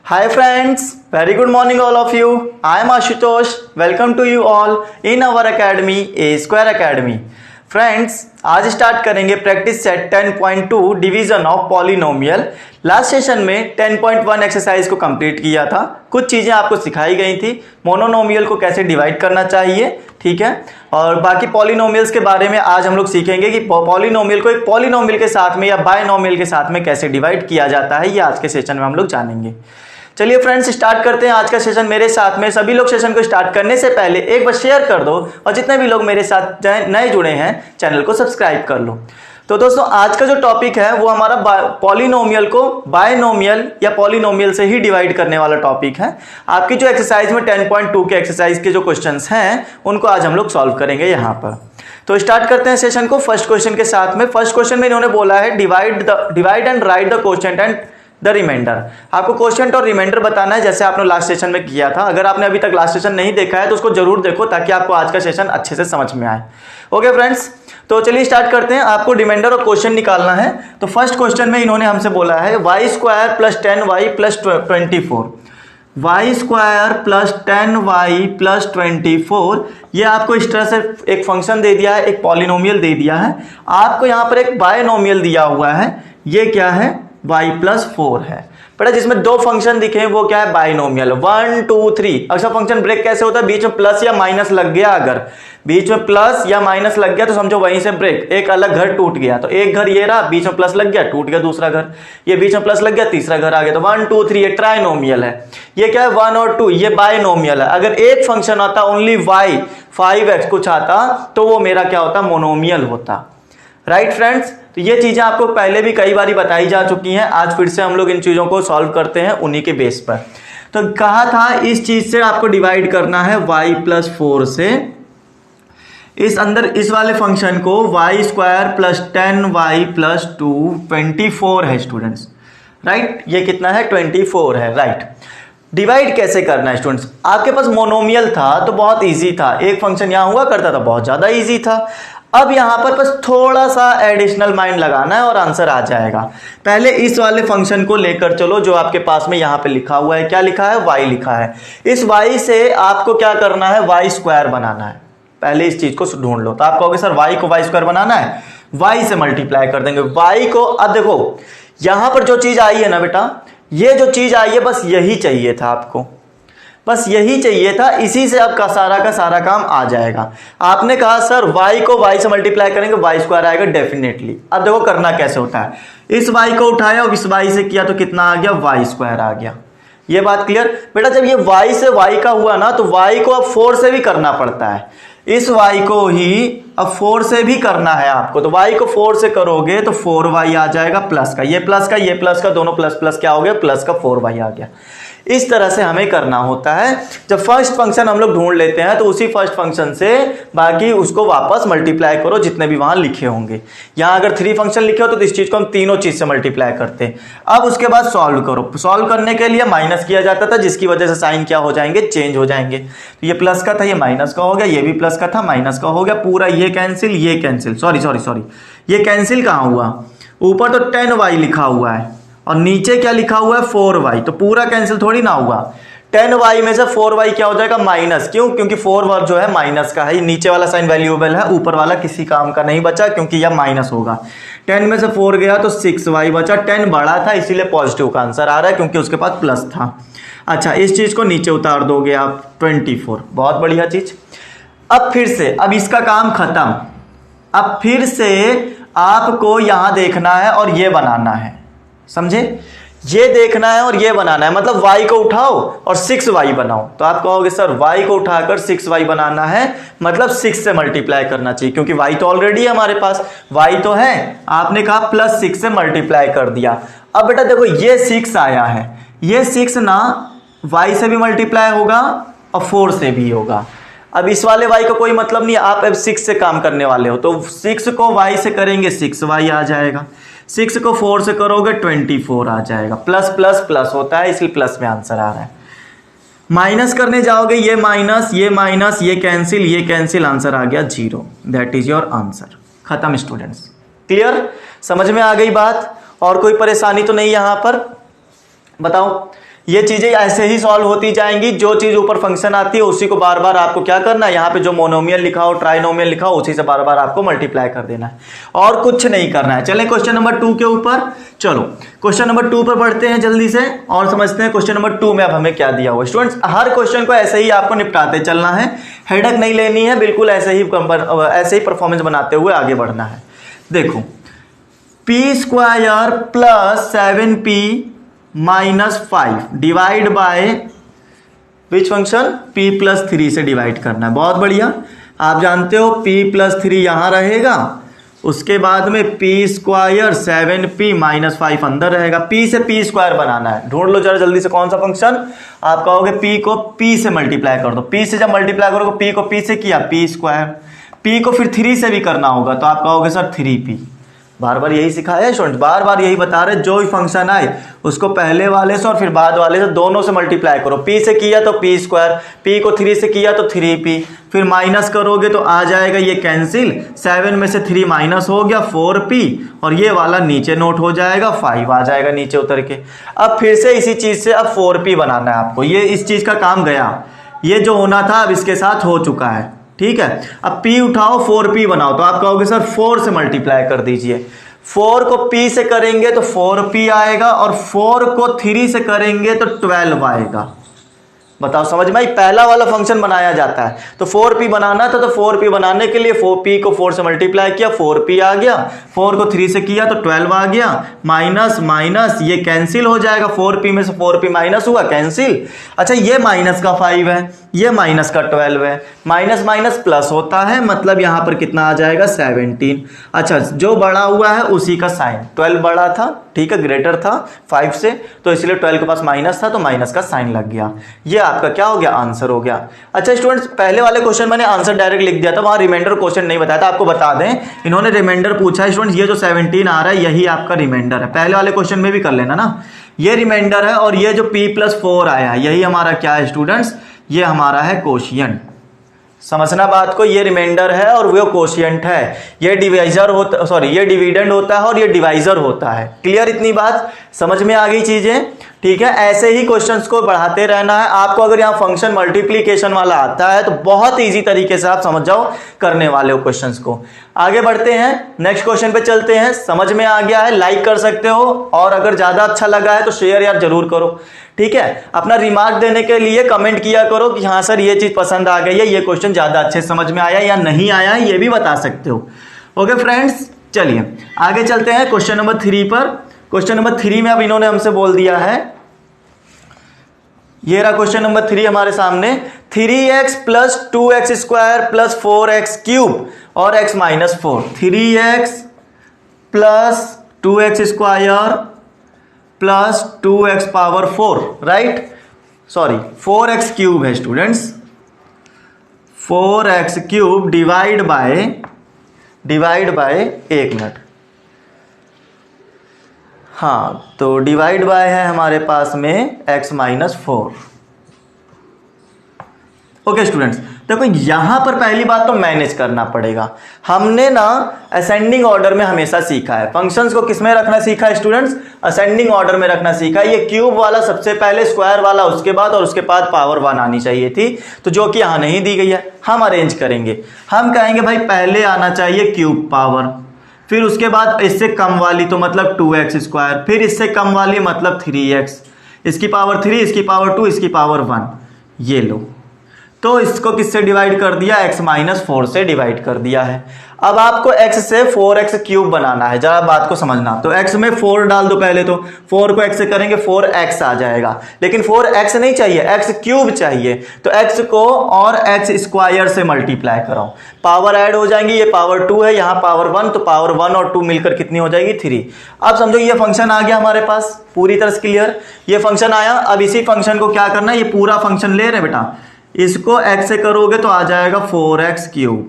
Hi friends, very good morning all of you. I am Ashutosh. Welcome to you all in our academy, A Square Academy. Friends आज start करेंगे practice set 10.2 division of polynomial. Last session में 10.1 exercise को complete किया था। कुछ चीज़ें आपको सिखाई गई थी, मोनोनोमियल को कैसे डिवाइड करना चाहिए, ठीक है। और बाकी पॉलिनोमियल्स के बारे में आज हम लोग सीखेंगे कि पॉलिनोमियल को एक पॉलिनोमियल के साथ में या बायनोमियल के साथ में कैसे डिवाइड किया जाता है, ये आज के सेशन में हम लोग जानेंगे। चलिए फ्रेंड्स स्टार्ट करते हैं आज का सेशन मेरे साथ में। सभी लोग सेशन को स्टार्ट करने से पहले एक बार शेयर कर दो और जितने भी लोग मेरे साथ नए जुड़े हैं चैनल को सब्सक्राइब कर लो। तो दोस्तों आज का जो टॉपिक है वो हमारा पॉलिनोमियल को बायनोमियल या पॉलिनोमियल से ही डिवाइड करने वाला टॉपिक है। आपकी जो एक्सरसाइज में 10.2 के एक्सरसाइज के जो क्वेश्चंस हैं उनको आज हम लोग सॉल्व करेंगे यहाँ पर। तो स्टार्ट करते हैं सेशन को फर्स्ट क्वेश्चन के साथ में। फर्स्ट क्वेश्चन में इन्होंने बोला है divide and write the quotient and the remainder. आपको क्वोशिएंट और रिमाइंडर बताना है जैसे आपने लास्ट सेशन में किया था। अगर आपने अभी तक लास्ट सेशन नहीं देखा है तो उसको जरूर देखो ताकि आपको आज का सेशन अच्छे से समझ में आए। ओके फ्रेंड्स, तो चलिए स्टार्ट करते हैं। आपको रिमाइंडर और क्वोशिएंट निकालना है। तो फर्स्ट क्वेश्चन में इन्होंने हमसे बोला है y square plus 10y plus 24, y square plus 10y plus 24। ये आपको इस तरह से एक फंक्शन दे दिया है, एक पॉलिनोमियल दे दिया है। आपको यहाँ पर एक बायनोमियल दिया हुआ है, ये क्या है y प्लस 4 है। बेटा जिसमें दो फंक्शन दिखे वो क्या है बाइनोमियल 1 2 3। अच्छा फंक्शन ब्रेक कैसे होता है, बीच में प्लस या माइनस लग गया, अगर बीच में प्लस या माइनस लग गया तो समझो वहीं से ब्रेक, एक अलग घर टूट गया। तो एक घर ये रहा, बीच में प्लस लग गया, टूट गया दूसरा घर, ये बीच में प्लस लग गया, तीसरा घर आ गया। तो 1 2 3 ये ट्राइनोमियल है। ये क्या है 1 और 2, ये बाइनोमियल है। अगर एक फंक्शन आता ओनली y 5x कुछ आता तो वो मेरा क्या होता मोनोमियल होता। राइट फ्रेंड्स, तो ये चीजें आपको पहले भी कई बार बताई जा चुकी हैं। आज फिर से हम लोग इन चीजों को सॉल्व करते हैं उन्हीं के बेस पर। तो कहा था इस चीज से आपको डिवाइड करना है y प्लस 4 से। इस अंदर इस वाले फंक्शन को Y square plus 10y plus 2 24 है स्टूडेंट्स। राइट, ये कितना है 24 है। राइट, डिवाइड कैसे करना है स्टूडेंट्स। आपके पास मोनोमियल था तो बहुत इजी था, एक फंक्शन यहां हुआ करता था, बहुत ज्यादा इजी था। अब यहां पर बस थोड़ा सा एडिशनल माइंड लगाना है और आंसर आ जाएगा। पहले इस वाले फंक्शन को लेकर चलो जो आपके पास में यहां पे लिखा हुआ है, क्या लिखा है y लिखा है। इस y से आपको क्या करना है y स्क्वायर बनाना है। पहले इस चीज को ढूंढ लो। तो आप कहोगे सर y को y स्क्वायर बनाना है, y से मल्टीप्लाई कर देंगे y को। अब देखो यहां पर जो चीज आई है ना बेटा, ये जो चीज आई है बस यही चाहिए था आपको, बस यही चाहिए था। इसी से आपका का सारा काम आ जाएगा। आपने कहा सर y को y से मल्टीप्लाई करेंगे y स्क्वायर आएगा डेफिनेटली। अब देखो करना कैसे होता है, इस y को उठाया और इस y से किया तो कितना आ गया y स्क्वायर आ गया। ये बात क्लियर बेटा। जब ये y से y का हुआ ना तो y को अब 4 से भी करना पड़ता है, इस y को ही अब 4 से भी करना है आपको। तो y को 4 से करोगे तो 4y आ जाएगा प्लस का, ये प्लस का ये प्लस का, दोनों प्लस प्लस क्या हो गया प्लस का 4y आ गया। इस तरह से हमें करना होता है। जब फर्स्ट फंक्शन हम लोग ढूंढ लेते हैं तो उसी फर्स्ट फंक्शन से बाकी उसको वापस मल्टीप्लाई करो जितने भी वहां लिखे होंगे। यहां अगर 3 फंक्शन लिखे हो तो इस चीज को हम तीनों चीज से मल्टीप्लाई करते हैं। अब उसके बाद सॉल्व करो। सॉल्व करने के लिए माइनस किया जाता था जिसकी वजह से साइन क्या हो जाएंगे चेंज हो जाएंगे। तो ये प्लस का था ये माइनस का हो गया, ये भी प्लस का था माइनस का हो गया, पूरा ये कैंसिल ये कैंसिल, सॉरी ये कैंसिल कहां हुआ, ऊपर तो 10y लिखा हुआ है और नीचे क्या लिखा हुआ है 4y, तो पूरा कैंसिल थोड़ी ना हुआ। 10y में से 4y क्या हो जाएगा माइनस, क्यों क्योंकि 4 जो है माइनस का है, नीचे वाला साइन वैल्यूएबल है, ऊपर वाला किसी काम का नहीं बचा क्योंकि यह माइनस होगा। 10 में से 4 गया तो 6y बचा, 10 बड़ा था इसीलिए पॉजिटिव का आंसर आ रहा है क्योंकि उसके पास प्लस था। अच्छा इस चीज को नीचे उतार दोगे आप 24, बहुत बढ़िया चीज। अब फिर से अब इसका काम खत्म, अब फिर से आपको यहां देखना है और ये बनाना है, समझे, ये देखना है और ये बनाना है। मतलब y को उठाओ और 6y बनाओ। तो आप कहोगे सर y को उठाकर 6y बनाना है मतलब 6 से मल्टीप्लाई करना चाहिए क्योंकि y तो ऑलरेडी है हमारे पास, y तो है। आपने कहा प्लस 6 से मल्टीप्लाई कर दिया। अब बेटा देखो ये 6 आया है, ये 6 ना y से भी मल्टीप्लाई होगा और 4 से भी होगा। अब इस वाले y का कोई मतलब नहीं, आप अब 6 से काम करने वाले हो तो 6 को y से करेंगे 6y आ जाएगा, 6 को 4 से करोगे 24 आ जाएगा। प्लस प्लस प्लस होता है इसलिए प्लस में आंसर आ रहा है। माइनस करने जाओगे ये माइनस ये कैंसिल आंसर आ गया 0। That is your answer. खत्म स्टूडेंट्स, क्लियर, समझ में आ गई बात। और कोई परेशानी तो नहीं यहां पर। बताओ, ये चीजें ऐसे ही सॉल्व होती जाएंगी। जो चीज ऊपर फंक्शन आती है उसी को बार बार आपको क्या करना है, यहाँ पे जो मोनोमियल लिखा हो, ट्राइनोमियल लिखा हो, उसी से बार बार आपको मल्टीप्लाई कर देना है और कुछ नहीं करना है। चलें क्वेश्चन नंबर 2 के ऊपर, चलो क्वेश्चन नंबर 2 पर बढ़ते हैं जल्दी से और समझते हैं क्वेश्चन नंबर 2 में अब हमें क्या दिया हुआ। स्टूडेंट्स, हर क्वेश्चन को ऐसे ही आपको निपटाते चलना है, हेडेक नहीं लेनी है, बिल्कुल ऐसे ही परफॉर्मेंस बनाते हुए आगे बढ़ना है। देखो, p² plus 7p minus 5 divide by which function, p plus 3 से डिवाइड करना है। बहुत बढ़िया, आप जानते हो p प्लस 3 यहां रहेगा, उसके बाद में p² 7p माइनस 5 अंदर रहेगा। p से p² बनाना है, ढूंढ लो जरा जल्दी से कौन सा फंक्शन। आप कहोगे p को p से मल्टीप्लाई कर दो, p से जब मल्टीप्लाई करोगे p को p से किया p², p को फिर 3 से भी करना होगा तो आप कहोगे सर 3p। बार बार यही सिखाया है स्टूडेंट, बार बार यही बता रहे, जो भी फंक्शन आए उसको पहले वाले से और फिर बाद वाले से दोनों से मल्टीप्लाई करो। p से किया तो p², p को 3 से किया तो 3p, फिर माइनस करोगे तो आ जाएगा ये कैंसिल, 7 में से 3 माइनस हो गया 4p और ये वाला नीचे नोट हो जाएगा, 5 आ जाएगा नीचे उतर के। अब फिर से इसी चीज से अब 4p बनाना है आपको, ये इस चीज का काम गया, ये जो होना था अब इसके साथ हो चुका है, ठीक है। अब p उठाओ 4p बनाओ, तो आप कहोगे सर 4 से मल्टीप्लाई कर दीजिए। 4 को p से करेंगे तो 4p आएगा और 4 को 3 से करेंगे तो 12 आएगा। बताओ समझ में आई, पहला वाला फंक्शन बनाया जाता है। तो 4p बनाना था तो 4p बनाने के लिए 4p को 4 से मल्टीप्लाई किया, 4p आ गया, 4 को 3 से किया तो 12 आ गया, माइनस माइनस ये कैंसिल हो जाएगा, 4p में से 4p माइनस हुआ कैंसिल। अच्छा, ये माइनस का 5 है, ये माइनस का 12 है, माइनस माइनस प्लस होता है, मतलब यहां पर कितना आ जाएगा 17। अच्छा, जो बड़ा हुआ है उसी का साइन, 12 बड़ा था, ठीक है, ग्रेटर था 5 से, तो इसलिए 12 के पास माइनस था तो माइनस का साइन लग गया। ये आपका क्या हो गया, आंसर हो गया। अच्छा स्टूडेंट्स, पहले वाले क्वेश्चन मैंने आंसर डायरेक्ट लिख दिया था, वहां रिमाइंडर क्वेश्चन नहीं बताया था। आपको बता दें, इन्होंने रिमाइंडर पूछा है स्टूडेंट्स, ये जो 17 आ रहा है यही आपका रिमाइंडर है। पहले वाले क्वेश्चन में भी कर लेना ना, ये रिमाइंडर है और ये जो p प्लस 4 आया है यही हमारा क्या है स्टूडेंट्स, ये हमारा है कोशिएंट। समझना बात को, ये रिमाइंडर है और वो कोशिएंट है, ये डिवाइजर होता, सॉरी ये डिविडेंड होता है और ये डिवाइजर होता है। क्लियर, इतनी बात समझ में आ गई चीजें, ठीक है। ऐसे ही क्वेश्चंस को बढ़ाते रहना है आपको। अगर यहाँ फंक्शन मल्टीप्लीकेशन वाला आता है तो बहुत इजी तरीके से आप समझ जाओ करने वाले हो क्वेश्चंस को। आगे बढ़ते हैं, नेक्स्ट क्वेश्चन पे चलते हैं। समझ में आ गया है, लाइक कर सकते हो और अगर ज्यादा अच्छा लगा है तो शेयर यार जरूर करो, ठीक है। अपना रिमार्क देने के लिए कमेंट किया करो कि हाँ सर ये चीज पसंद आ गई है, ये क्वेश्चन ज्यादा अच्छे समझ में आया या नहीं आया है, ये भी बता सकते हो। ओके फ्रेंड्स, चलिए आगे चलते हैं क्वेश्चन नंबर 3 पर। क्वेश्चन नंबर 3 में अब इन्होंने हमसे बोल दिया है, ये रहा क्वेश्चन नंबर 3 हमारे सामने, 3x plus 2x² plus 4x³ और x minus 4। 3x plus 2x² plus 2x power 4, right, sorry 4x³ है students, 4x³ divide by 1 minute, हाँ तो डिवाइड बाय है हमारे पास में x माइनस 4। ओके स्टूडेंट्स, देखो यहां पर पहली बात तो मैनेज करना पड़ेगा। हमने ना असेंडिंग ऑर्डर में हमेशा सीखा है, फंक्शंस को किस में रखना सीखा है स्टूडेंट्स, असेंडिंग ऑर्डर में रखना सीखा है। ये क्यूब वाला सबसे पहले, स्क्वायर वाला उसके बाद और उसके बाद पावर 1 आनी चाहिए थी, तो जो कि यहां नहीं दी गई है। हम अरेंज करेंगे, हम कहेंगे भाई पहले आना चाहिए क्यूब पावर, फिर उसके बाद इससे कम वाली तो मतलब 2x², फिर इससे कम वाली मतलब 3x, इसकी पावर 3, इसकी पावर 2, इसकी पावर 1, ये लो। तो इसको किससे डिवाइड कर दिया, x माइनस 4 से डिवाइड कर दिया है। अब आपको x से 4x³ बनाना है, जरा बात को समझना। तो x में 4 डाल दो पहले, तो 4 को x से करेंगे 4x आ जाएगा, लेकिन 4x नहीं चाहिए, x³ चाहिए। तो x को और x² से मल्टीप्लाई कराओ, पावर ऐड हो जाएंगी, ये पावर 2 है, यहाँ पावर 1, तो पावर 1 और 2 मिलकर कितनी हो जाएगी 3। अब समझो ये फंक्शन आ गया हमारे पास, पूरी तरह से क्लियर, ये फंक्शन आया। अब इसी फंक्शन को क्या करना है, ये पूरा फंक्शन ले रहे बेटा, इसको x से करोगे तो आ जाएगा 4x³।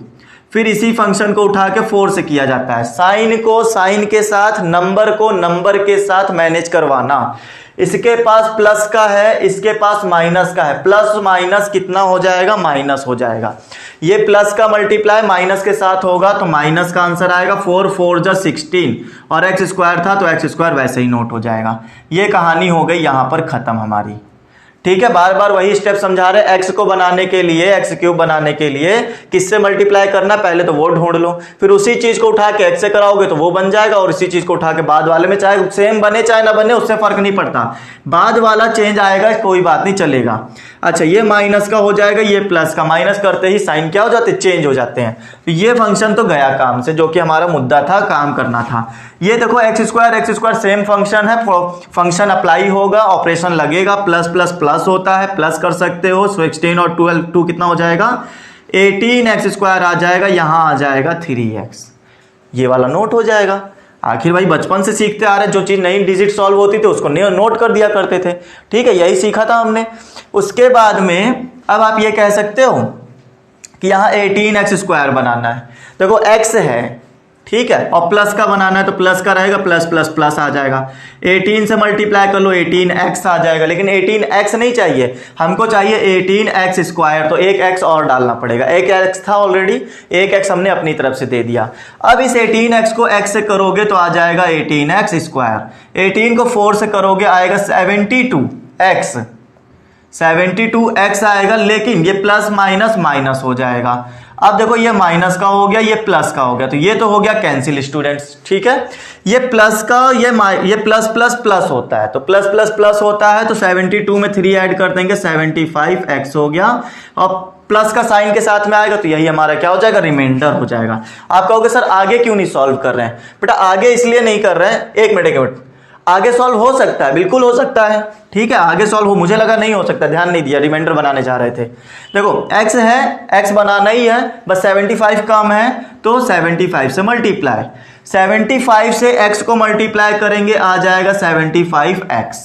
फिर इसी फंक्शन को उठा के 4 से किया जाता है। साइन को साइन के साथ, नंबर को नंबर के साथ मैनेज करवाना। इसके पास प्लस का है, इसके पास माइनस का है, प्लस माइनस कितना हो जाएगा, माइनस हो जाएगा। ये प्लस का मल्टीप्लाई माइनस के साथ होगा तो माइनस का आंसर आएगा 4 4 जा 16 और एक्स स्क्वायर था तो एक्स स्क्वायर वैसे ही नोट हो जाएगा। ये कहानी हो गई यहां पर खत्म हमारी। ठीक है, बार बार वही स्टेप समझा रहे। एक्स को बनाने के लिए, एक्स क्यूब बनाने के लिए किससे मल्टीप्लाई करना, पहले तो वो ढूंढ लो, फिर उसी चीज को उठा के एक्स से कराओगे तो वो बन जाएगा, और इसी चीज को उठा के बाद वाले में, चाहे सेम बने चाहे ना बने उससे फर्क नहीं पड़ता, बाद वाला चेंज आएगा, कोई बात नहीं चलेगा। अच्छा, ये माइनस का हो जाएगा, ये प्लस का, माइनस करते ही साइन क्या हो जाते, चेंज हो जाते हैं। तो ये फंक्शन तो गया काम से, जो कि हमारा मुद्दा था, काम करना था। ये देखो एक्स स्क्वायर सेम फंक्शन है, फंक्शन अप्लाई होगा, ऑपरेशन लगेगा, प्लस प्लस प्लस होता है, प्लस कर सकते हो। 16 और 12 2 कितना हो जाएगा, 18 एक्स स्क्वायर आ जाएगा, यहां आ जाएगा 3x, ये वाला नोट हो जाएगा। आखिर भाई बचपन से सीखते आ रहे, जो चीज नई डिजिट सॉल्व होती थी उसको नोट कर दिया करते थे। ठीक है, यही सीखा था हमने। उसके बाद में अब आप ये कह सकते हो कि यहाँ 18x स्क्वायर बनाना है। देखो x है, ठीक है, और प्लस का बनाना है तो प्लस का रहेगा, प्लस प्लस प्लस आ जाएगा। 18 से मल्टीप्लाई कर लो, 18x आ जाएगा, लेकिन 18x नहीं चाहिए हमको, चाहिए 18x स्क्वायर, तो एक x और डालना पड़ेगा। एक x था ऑलरेडी, एक x हमने अपनी तरफ से दे दिया। अब इस 18x को x से करोगे तो आ जाएगा 18x स्क्वायर, 18 को 4 से करोगे आएगा 72x आएगा, लेकिन ये प्लस माइनस माइनस हो जाएगा। अब देखो ये माइनस का हो गया, ये प्लस का हो गया, तो ये तो हो गया कैंसिल स्टूडेंट्स। ठीक है, ये प्लस का, ये प्लस प्लस प्लस होता है, तो प्लस प्लस प्लस होता है, तो 72 में 3 ऐड कर देंगे, 75x हो गया, और प्लस का साइन के साथ में आएगा तो यही हमारा क्या हो जाएगा, रिमाइंडर हो जाएगा। आप कहोगे सर आगे क्यों नहीं सॉल्व कर रहे हैं? बेटा आगे इसलिए नहीं कर रहे हैं, एक मिनट, आगे सॉल्व हो सकता है, बिल्कुल हो सकता है। ठीक है, आगे सॉल्व हो, मुझे लगा नहीं हो सकता, ध्यान नहीं दिया, रिमाइंडर बनाने जा रहे थे। देखो x है, x बनाना ही है, बस 75 कम है तो 75 से मल्टीप्लाई, 75 से x को मल्टीप्लाई करेंगे आ जाएगा 75x।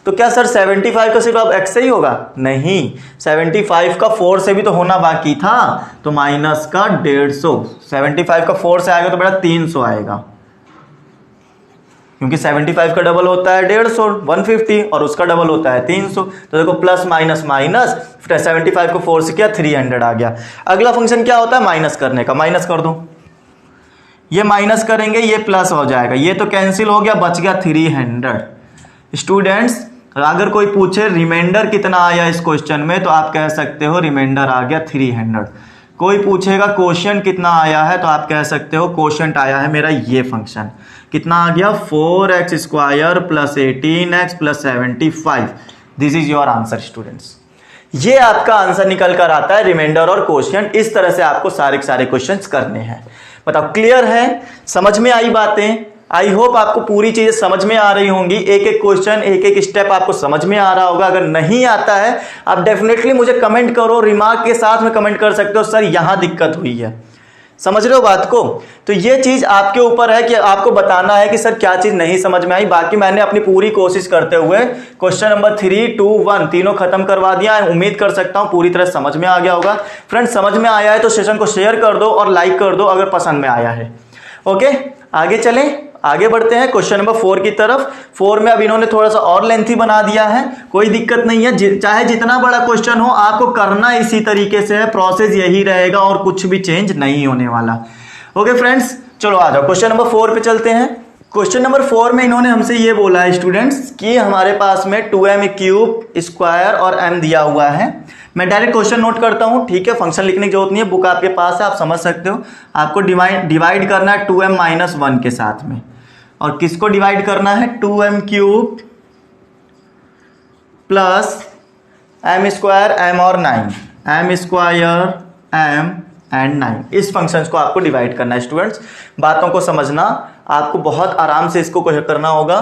तो क्या सर 75 का सिर्फ अब x से ही होगा? नहीं, 75 का 4 से भी तो होना बाकी था, तो माइनस का 150, 75 का 4 से आएगा तो बेटा 300 आएगा, क्योंकि 75 का डबल होता है 150 150, और उसका डबल होता है 300। तो देखो प्लस माइनस माइनस, 75 को 4 से किया 300 आ गया। अगला फंक्शन क्या होता है, माइनस करने का, माइनस कर दो, ये माइनस करेंगे ये प्लस हो जाएगा, ये तो कैंसिल हो गया, बच गया 300। स्टूडेंट्स अगर कोई पूछे रिमाइंडर कितना आया इस क्वेश्चन में, तो आप कह सकते हो रिमाइंडर आ गया 300। कोई पूछेगा क्वोशिएंट कितना आया है, तो आप कह सकते हो क्वोशिएंट आया है मेरा ये फंक्शन, कितना आ गया, 4x square plus 18x plus 75। This is your answer students. ये आपका आंसर निकल कर आता है, रिमाइंडर और क्वोशिएंट। इस तरह से आपको सारे क्वेश्चंस करने हैं। बताओ क्लियर है, समझ में आई बातें? आई होप आपको पूरी चीजें समझ में आ रही होंगी, एक एक क्वेश्चन, एक एक स्टेप आपको समझ में आ रहा होगा। अगर नहीं आता है आप डेफिनेटली मुझे कमेंट करो, रिमार्क के साथ में कमेंट कर सकते हो, सर यहां दिक्कत हुई है। समझ रहे हो बात को? तो ये चीज आपके ऊपर है कि आपको बताना है कि सर क्या चीज नहीं समझ में आई। बाकी मैंने अपनी पूरी कोशिश करते हुए क्वेश्चन नंबर 3, 2, 1 तीनों खत्म करवा दिया है। उम्मीद कर सकता हूं पूरी तरह समझ में आ गया होगा। फ्रेंड्स समझ में आया है तो सेशन को शेयर कर दो और लाइक कर दो अगर पसंद में आया है। ओके, आगे चलें, आगे बढ़ते हैं क्वेश्चन नंबर 4 की तरफ। 4 में अब इन्होंने थोड़ा सा और लेंथी बना दिया है, कोई दिक्कत नहीं है, चाहे जितना बड़ा क्वेश्चन हो आपको करना इसी तरीके से है, प्रोसेस यही रहेगा और कुछ भी चेंज नहीं होने वाला। ओके फ्रेंड्स, चलो आ जाओ क्वेश्चन नंबर 4 पे चलते हैं। क्वेश्चन नंबर 4 में इन्होंने हमसे ये बोला है स्टूडेंट्स कि हमारे पास में 2m क्यूब स्क्वायर और m दिया हुआ है। मैं डायरेक्ट क्वेश्चन नोट करता हूं, ठीक है, फंक्शन लिखने की जरूरत नहीं है, बुक आपके पास है, आप समझ सकते हो। आपको डिवाइड करना है 2m माइनस 1 के साथ में, और किसको डिवाइड करना है, 2m cube plus m square m और 9, m स्क्वायर m एंड 9, इस फंक्शंस को आपको डिवाइड करना है। स्टूडेंट्स बातों को समझना, आपको बहुत आराम से इसको करना होगा।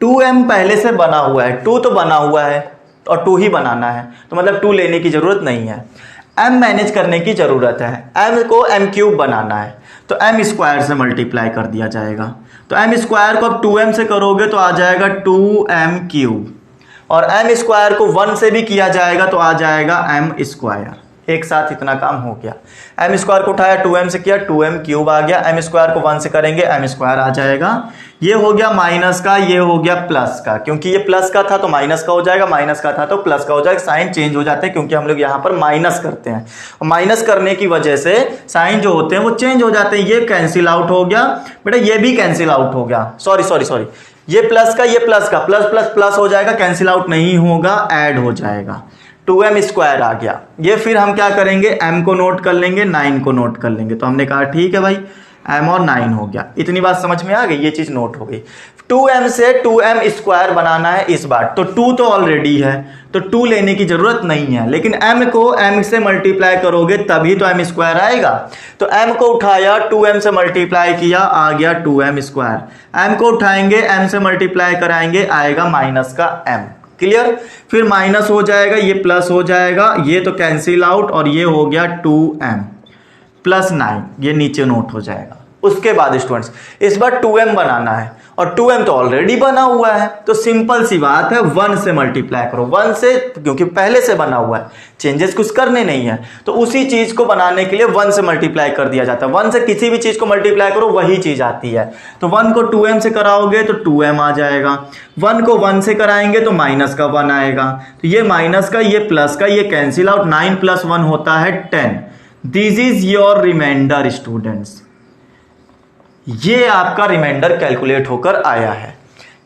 2m पहले से बना हुआ है, 2 तो बना हुआ है और 2 ही बनाना है, तो मतलब 2 लेने की जरूरत नहीं है। m मैनेज करने की जरूरत है, m को m क्यूब बनाना है, तो m स्क्वायर से मल्टीप्लाई कर दिया जाएगा। तो m स्क्वायर को अब 2m से करोगे तो आ जाएगा 2m क्यूब, और m स्क्वायर को 1 से भी किया जाएगा तो आ जाएगा m स्क्वायर। एक साथ इतना काम हो गया। एम स्क्वायर को उठाया 2m से किया, 2m क्यूब आ गया। एम स्क्वायर को 1 से करेंगे एम स्क्वायर आ जाएगा। ये हो गया माइनस का, ये हो गया प्लस का, क्योंकि ये प्लस का था तो माइनस का हो जाएगा, माइनस का था तो प्लस का हो जाएगा। साइन चेंज हो जाते हैं क्योंकि हम लोग यहाँ पर माइनस करते हैं, और माइनस करने की वजह से साइन जो होते हैं वो चेंज हो जाते हैं। ये कैंसिल आउट हो गया बेटा, ये भी कैंसिल आउट हो गया, सॉरी ये प्लस का, ये प्लस का, प्लस प्लस प्लस हो जाएगा, कैंसिल आउट नहीं होगा, ऐड हो जाएगा। 2m स्क्वायर आ गया। ये फिर हम क्या करेंगे, m को नोट कर लेंगे, 9 को नोट कर लेंगे। तो हमने कहा ठीक है भाई, m और 9 हो गया। इतनी बात समझ में आ गई, ये चीज नोट हो गई। 2m से 2m स्क्वायर बनाना है इस बार, तो 2 तो ऑलरेडी है तो 2 लेने की जरूरत नहीं है, लेकिन m को m से मल्टीप्लाई करोगे तभी तो m स्क्वायर आएगा। तो m को उठाया, 2m से मल्टीप्लाई किया, आ गया 2m स्क्वायर। m को उठाएंगे, m से मल्टीप्लाई कराएंगे, आएगा माइनस का m। क्लियर? फिर माइनस हो जाएगा, ये प्लस हो जाएगा, ये तो कैंसिल आउट, और ये हो गया 2m प्लस 9, ये नीचे नोट हो जाएगा। उसके बाद स्टूडेंट्स इस बार 2m बनाना है, और 2m तो ऑलरेडी बना हुआ है, तो सिंपल सी बात है 1 से मल्टीप्लाई करो, 1 से, क्योंकि पहले से बना हुआ है, चेंजेस कुछ करने नहीं है, तो उसी चीज को बनाने के लिए 1 से मल्टीप्लाई कर दिया जाता है। 1 से किसी भी चीज को मल्टीप्लाई करो वही चीज आती है। तो 1 को 2m से कराओगे तो 2m आ जाएगा, 1 को 1 से कराएंगे तो माइनस का 1 आएगा, तो ये माइनस का, ये प्लस का, ये कैंसिल आउट, 9 प्लस 1 होता है 10। This is your reminder students, ये आपका रिमाइंडर कैलकुलेट होकर आया है।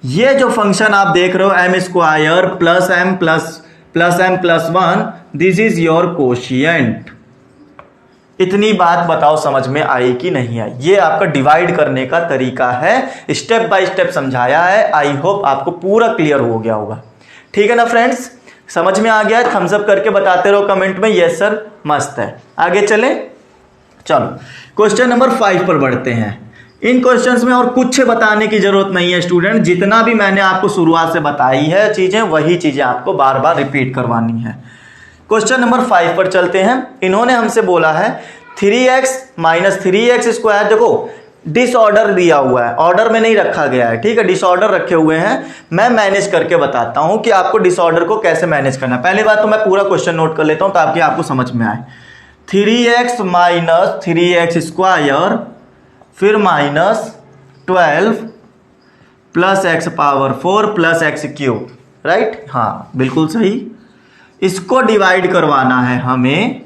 ये जो फंक्शन आप देख रहे हो M square plus M plus 1, this is your quotient. इतनी बात बताओ समझ में आई कि नहीं आई? ये आपका डिवाइड करने का तरीका है, स्टेप बाय स्टेप समझाया है। आई होप आपको पूरा क्लियर हो गया होगा। ठीक है ना फ्रेंड्स, समझ में आ गया है? थम्स अप करके बताते रहो कमेंट में, यस सर, मस्त है। आगे चलें, चलो क्वेश्चन नंबर 5 पर बढ़ते हैं। इन क्वेश्चंस में और कुछ बताने की जरूरत नहीं है स्टूडेंट, जितना भी मैंने आपको शुरुआत से बताई है चीजें, वही चीजें आपको बार बार रिपीट करवानी है। क्वेश्चन नंबर 5 पर चलते हैं। इन्होंने हमसे बोला है 3x माइनस 3x स्क्वायर, देखो डिसऑर्डर दिया हुआ है, ऑर्डर में नहीं रखा गया है, ठीक है, डिसऑर्डर रखे हुए हैं। मैं मैनेज करके बताता हूं कि आपको डिसऑर्डर को कैसे मैनेज करना है। पहली बात तो मैं पूरा क्वेश्चन नोट कर लेता हूं ताकि आपको समझ में आए। 3x माइनस 3x स्क्वायर, फिर minus 12 plus x power 4 plus x cube, right? हाँ बिल्कुल सही। इसको डिवाइड करवाना है हमें,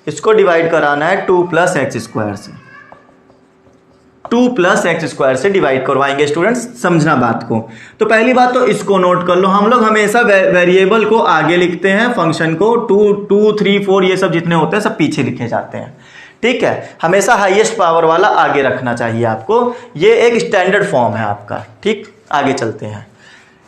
इसको डिवाइड कराना है 2 प्लस एक्स स्क्वायर से, 2 प्लस एक्स स्क्वायर से डिवाइड करवाएंगे स्टूडेंट्स, समझना बात को। तो पहली बात तो इसको नोट कर लो, हम लोग हमेशा वेरिएबल को आगे लिखते हैं, फंक्शन को 2 3 4 ये सब जितने होते हैं सब पीछे लिखे जाते हैं, ठीक है। हमेशा हाईएस्ट पावर वाला आगे रखना चाहिए आपको, ये एक स्टैंडर्ड फॉर्म है आपका, ठीक। आगे चलते हैं।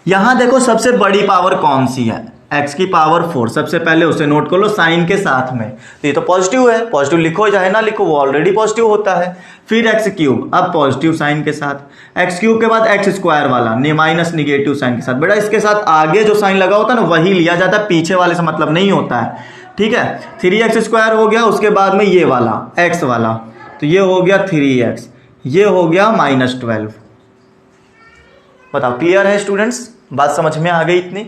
यहां देखो सबसे बड़ी पावर कौन सी है, x की पावर 4, सबसे पहले उसे नोट कर लो साइन के साथ में। तो ये तो पॉजिटिव है, पॉजिटिव लिखो चाहे ना लिखो, वो ऑलरेडी पॉजिटिव होता है। फिर एक्स क्यूब, अब पॉजिटिव साइन के साथ, एक्स क्यूब के बाद एक्स स्क्वायर वाला माइनस निगेटिव साइन के साथ। बेटा इसके साथ आगे जो साइन लगा होता है ना वही लिया जाता है, पीछे वाले से मतलब नहीं होता है, ठीक है। 3x स्क्वायर हो गया, उसके बाद में ये वाला x वाला, तो ये हो गया 3x, ये हो गया माइनस 12। बताओ क्लियर है स्टूडेंट्स, बात समझ में आ गई इतनी?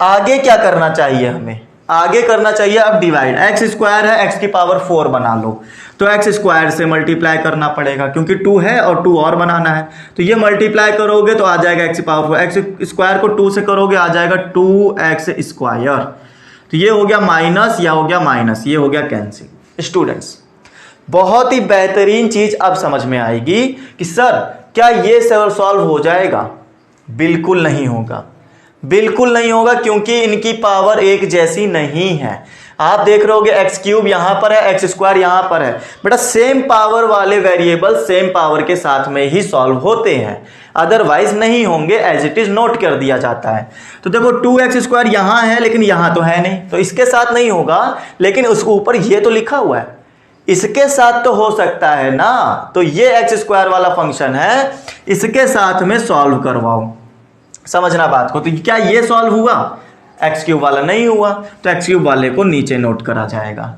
आगे क्या करना चाहिए हमें, आगे करना चाहिए अब डिवाइड। एक्स स्क्वायर है, एक्स की पावर 4 बना लो, तो एक्स स्क्वायर से मल्टीप्लाई करना पड़ेगा क्योंकि 2 है और 2 और बनाना है, तो ये मल्टीप्लाई करोगे तो आ जाएगा एक्स की पावर 4। एक्स स्क्वायर को 2 से करोगे आ जाएगा 2x स्क्वायर, तो ये हो गया माइनस, या हो गया माइनस, ये हो गया कैंसिल। स्टूडेंट्स बहुत ही बेहतरीन चीज अब समझ में आएगी कि सर क्या ये सॉल्व हो जाएगा? बिल्कुल नहीं होगा, बिल्कुल नहीं होगा, क्योंकि इनकी पावर एक जैसी नहीं है। आप देख रहे होगे एक्स क्यूब यहां पर है, एक्स स्क्वायर यहां पर है, बेटा सेम पावर वाले वेरिएबल सेम पावर के साथ में ही सॉल्व होते हैं, अदरवाइज नहीं होंगे, एज इट इज नोट कर दिया जाता है। तो देखो 2x स्क्वायर यहां है लेकिन यहां तो है नहीं, तो इसके साथ नहीं होगा, लेकिन उसके ऊपर ये तो लिखा हुआ है, इसके साथ तो हो सकता है ना। तो ये एक्स स्क्वायर वाला फंक्शन है, इसके साथ में सॉल्व करवाओ, समझना बात को। तो क्या ये सॉल्व हुआ? एक्स क्यूब वाला नहीं हुआ, तो एक्स क्यूब वाले को नीचे नोट करा जाएगा।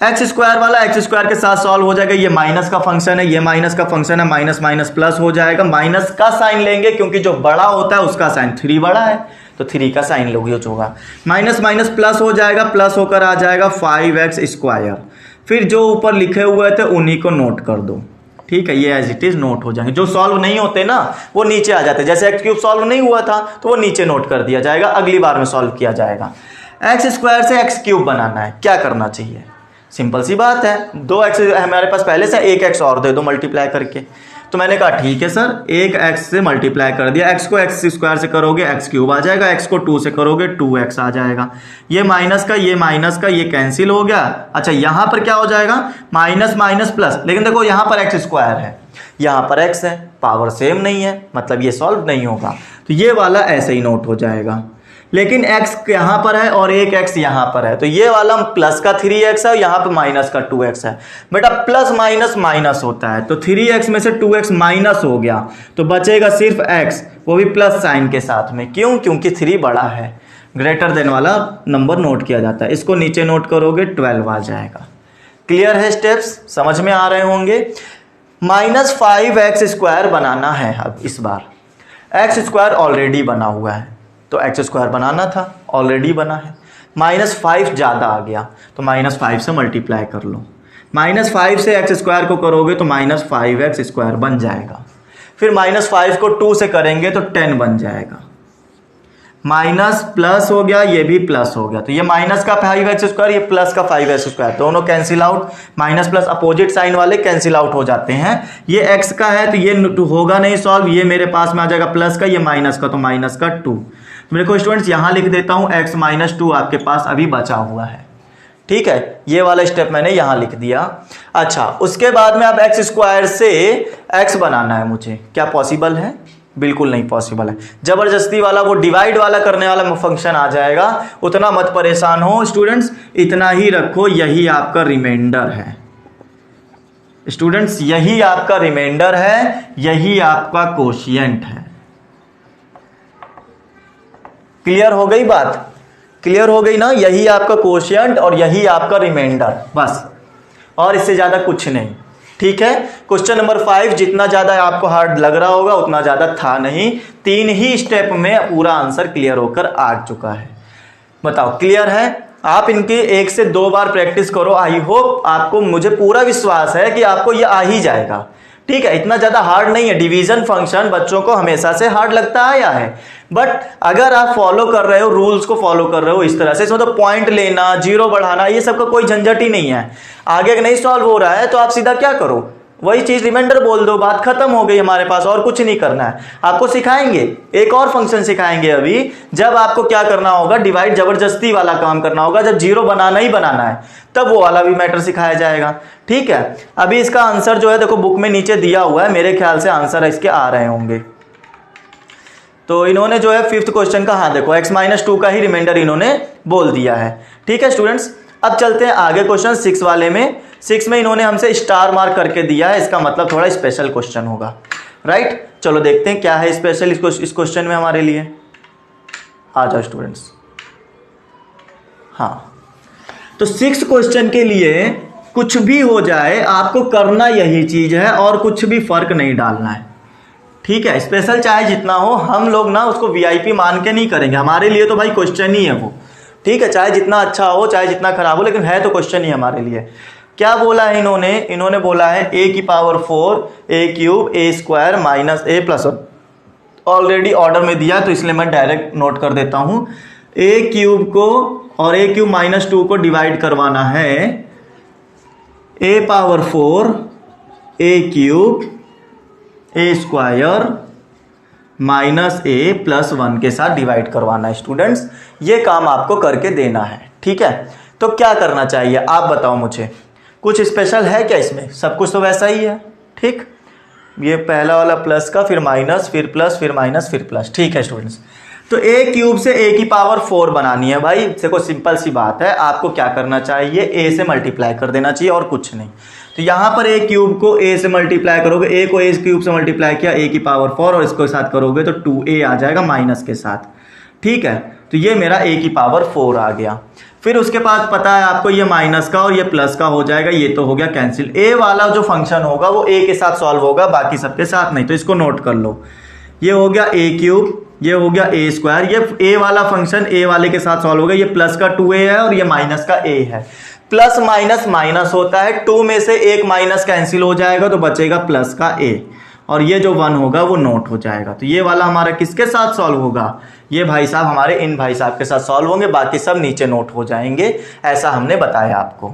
एक्स स्क्वायर वाला एक्स स्क्वायर के साथ सॉल्व हो जाएगा, ये माइनस का फंक्शन है, ये माइनस का फंक्शन है, माइनस माइनस प्लस हो जाएगा। माइनस का साइन लेंगे क्योंकि जो बड़ा होता है उसका साइन 3 बड़ा है, तो 3 का साइन यूज होगा। माइनस माइनस प्लस हो जाएगा, प्लस होकर आ जाएगा 5x²। फिर जो ऊपर लिखे हुए थे उन्हीं को नोट कर दो, ठीक है, ये एज इट इज नोट हो जाएंगे। जो सॉल्व नहीं होते ना वो नीचे आ जाते, जैसे x³ सॉल्व नहीं हुआ था तो वो नीचे नोट कर दिया जाएगा, अगली बार में सॉल्व किया जाएगा। x² से x³ बनाना है, क्या करना चाहिए? सिंपल सी बात है, 2x हमारे पास पहले से, 1x और दे दो मल्टीप्लाई करके। तो मैंने कहा ठीक है सर, 1x से मल्टीप्लाई कर दिया, x को x² से करोगे x³ आ जाएगा, x को 2 से करोगे 2x आ जाएगा। ये माइनस का ये कैंसिल हो गया। अच्छा यहाँ पर क्या हो जाएगा, माइनस माइनस प्लस, लेकिन देखो यहाँ पर x² है, यहाँ पर x है, पावर सेम नहीं है, मतलब ये सॉल्व नहीं होगा, तो ये वाला ऐसे ही नोट हो जाएगा। लेकिन x यहाँ पर है और एक x यहाँ पर है, तो ये वाला प्लस का 3x है और यहाँ पर माइनस का 2x है। बेटा प्लस माइनस माइनस होता है, तो 3x में से 2x माइनस हो गया, तो बचेगा सिर्फ x, वो भी प्लस साइन के साथ में। क्यों? क्योंकि 3 बड़ा है, ग्रेटर देन वाला नंबर नोट किया जाता है। इसको नीचे नोट करोगे 12 आ जाएगा। क्लियर है? स्टेप्स समझ में आ रहे होंगे। -5x² बनाना है। अब इस बार x² ऑलरेडी बना हुआ है, तो x² बनाना था, ऑलरेडी बना है। -5 ज़्यादा आ गया, तो -5 से मल्टीप्लाई कर लो। -5 से x² को करोगे तो -5x² बन जाएगा। फिर -5 को 2 से करेंगे तो 10 बन जाएगा। माइनस प्लस हो गया, ये भी प्लस हो गया, तो ये माइनस का 5x², ये प्लस का 5x², दोनों cancel out. Minus plus opposite sign वाले कैंसिल आउट हो जाते हैं। ये x का है तो ये होगा नहीं सॉल्व, ये मेरे पास में आ जाएगा प्लस का, ये माइनस का, तो माइनस का 2। मेरे को स्टूडेंट्स यहाँ लिख देता हूँ x-2 आपके पास अभी बचा हुआ है, ठीक है, ये वाला स्टेप मैंने यहाँ लिख दिया। अच्छा, उसके बाद में अब x² से x बनाना है मुझे, क्या पॉसिबल है? बिल्कुल नहीं पॉसिबल है। जबरदस्ती वाला वो डिवाइड वाला करने वाला फंक्शन आ जाएगा, उतना मत परेशान हो स्टूडेंट्स, इतना ही रखो, यही आपका रिमाइंडर है स्टूडेंट्स, यही आपका रिमाइंडर है, यही आपका कोशिएंट है। क्लियर हो गई बात? क्लियर हो गई ना? यही आपका कोशिएंट और यही आपका रिमाइंडर, बस, और इससे ज्यादा कुछ नहीं, ठीक है। क्वेश्चन नंबर 5 जितना ज्यादा आपको हार्ड लग रहा होगा उतना ज्यादा था नहीं, 3 ही स्टेप में पूरा आंसर क्लियर होकर आ चुका है। बताओ क्लियर है? आप इनकी 1 से 2 बार प्रैक्टिस करो, आई होप आपको, मुझे पूरा विश्वास है कि आपको ये आ ही जाएगा, ठीक है। इतना ज्यादा हार्ड नहीं है, डिवीजन फंक्शन बच्चों को हमेशा से हार्ड लगता आया है, बट अगर आप फॉलो कर रहे हो, रूल्स को फॉलो कर रहे हो इस तरह से, इसमें तो पॉइंट लेना, जीरो बढ़ाना, ये सब का कोई झंझट ही नहीं है। आगे नहीं सॉल्व हो रहा है तो आप सीधा क्या करो, वही चीज रिमाइंडर बोल दो, बात खत्म हो गई हमारे पास, और कुछ नहीं करना है। आपको सिखाएंगे, एक और फंक्शन सिखाएंगे अभी, जब आपको क्या करना होगा, डिवाइड जबरदस्ती वाला काम करना होगा, जब जीरो बनाना ही बनाना है तब वो वाला भी मैटर सिखाया जाएगा, ठीक है। अभी इसका आंसर जो है देखो बुक में नीचे दिया हुआ है, मेरे ख्याल से आंसर इसके आ रहे होंगे। तो इन्होंने जो है 5th क्वेश्चन का, हाँ देखो x-2 का ही रिमाइंडर इन्होंने बोल दिया है, ठीक है स्टूडेंट्स। अब चलते हैं आगे क्वेश्चन 6 वाले में। 6 में इन्होंने हमसे स्टार मार्क करके दिया है, इसका मतलब थोड़ा स्पेशल क्वेश्चन होगा, राइट। चलो देखते हैं क्या है स्पेशल इस क्वेश्चन में हमारे लिए। आ जाओ स्टूडेंट्स। हाँ, तो 6 क्वेश्चन के लिए कुछ भी हो जाए आपको करना यही चीज है और कुछ भी फर्क नहीं डालना है, ठीक है। स्पेशल चाहे जितना हो, हम लोग ना उसको वीआईपी मान के नहीं करेंगे, हमारे लिए तो भाई क्वेश्चन ही है वो, ठीक है। चाहे जितना अच्छा हो चाहे जितना खराब हो, लेकिन है तो क्वेश्चन ही हमारे लिए। क्या बोला है इन्होंने बोला है a⁴ a³ a² minus a+1। Already order में दिया तो इसलिए मैं डायरेक्ट नोट कर देता हूं। a³ को और a³ -2 को डिवाइड करवाना है a⁴ a³ a² minus a+1 के साथ डिवाइड करवाना है स्टूडेंट्स, ये काम आपको करके देना है, ठीक है। तो क्या करना चाहिए आप बताओ मुझे, कुछ स्पेशल है क्या इसमें? सब कुछ तो वैसा ही है, ठीक। ये पहला वाला प्लस का, फिर माइनस, फिर प्लस, फिर माइनस, फिर प्लस, ठीक है स्टूडेंट्स। तो a³ से a⁴ बनानी है भाई, देखो सिंपल सी बात है, आपको क्या करना चाहिए, a से मल्टीप्लाई कर देना चाहिए और कुछ नहीं। तो यहाँ पर a³ को a से मल्टीप्लाई करोगे, a को a³ से मल्टीप्लाई किया a⁴ और इसको साथ करोगे तो 2a आ जाएगा माइनस के साथ, ठीक है। तो ये मेरा a⁴ आ गया। फिर उसके बाद पता है आपको ये माइनस का और ये प्लस का हो जाएगा, ये तो हो गया कैंसिल। a वाला जो फंक्शन होगा वो a के साथ सॉल्व होगा, बाकी सबके साथ नहीं, तो इसको नोट कर लो। ये हो गया a³ ये हो गया ए स्क्वायर, ये ए वाला फंक्शन ए वाले के साथ सॉल्व हो गया, ये प्लस का 2a है और ये माइनस का a है। प्लस माइनस माइनस होता है, 2 में से एक माइनस कैंसिल हो जाएगा तो बचेगा प्लस का a, और ये जो 1 होगा वो नोट हो जाएगा। तो ये वाला हमारा किसके साथ सॉल्व होगा, ये भाई साहब हमारे इन भाई साहब के साथ सॉल्व होंगे, बाकी सब नीचे नोट हो जाएंगे, ऐसा हमने बताया आपको।